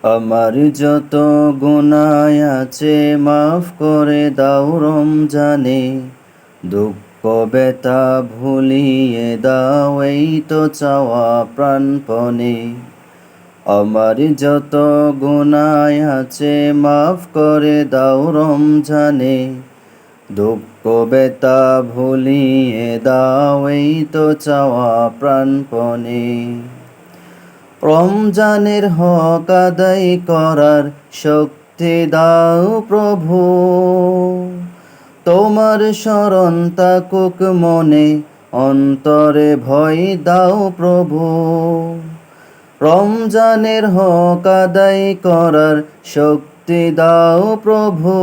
আমার যত গুনাহ আছে মাফ করে দাও রমজানে, দুঃখ ব্যথা ভুলিয়ে দাও এই তো চাওয়া প্রাণপণে। আমার যত গুনাহ আছে মাফ করে দাও রমজানে, দুঃখ ব্যথা ভুলিয়ে দাও এই তো চাওয়া প্রাণপণে। রমজানের হক আদায় করার শক্তি দাও প্রভু, তোমার শরণ তাকুক মনে, অন্তরে ভয় দাও প্রভু। রমজানের হক আদায় করার শক্তি দাও প্রভু,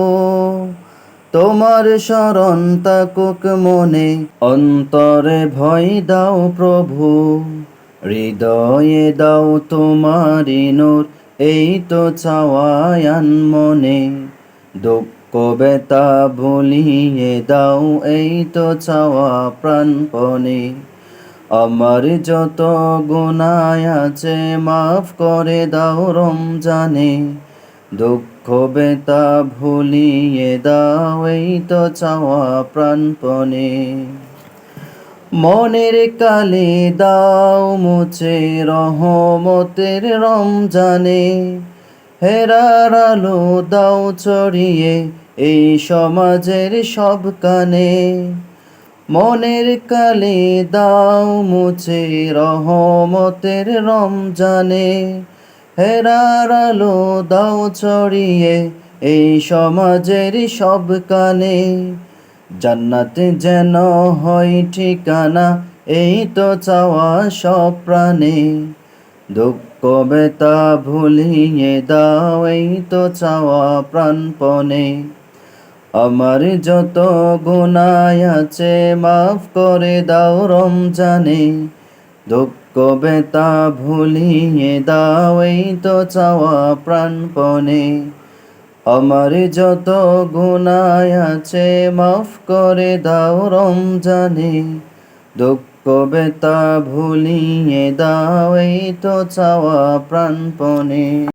তোমার শরণ তাকুক মনে, অন্তরে ভয় দাও প্রভু। হৃদয়ে দাও তোমারি নূর, এই তো চাওয়ায়ান মনে, দুঃখ ব্যথা ভুলিয়ে দাও এই তো চাওয়া প্রাণপণে। আমার যত গুনাহ আছে মাফ করে দাও রমজানে, দুঃখ ব্যথা ভুলিয়ে দাও এই তো চাওয়া প্রাণপণে। মনের কালি দাও মুছে রহমতের রমজানে, হেরার আলো দাও ছড়িয়ে এই সমাজের সব কানে। মনের কালি দাও মুছে রহমতের রমজানে, হেরার আলো দাও ছড়িয়ে এই সমাজের সব কানে। জান্নাতে যেন হয় ঠিকানা এই তো চাওয়া সব প্রাণে, দুঃখ ব্যথা ভুলিয়ে দাও এই তো চাওয়া প্রাণপণে। আমার যত গুনাহ আছে মাফ করে দাও রমজানে, দুঃখ ব্যথা ভুলিয়ে দাও এই তো চাওয়া প্রাণপণে। আমার যত গুনাহ আছে মাফ করে দাও রমজানে, দুঃখ ব্যথা ভুলিয়ে দাও এই তো চাওয়া প্রাণপণে।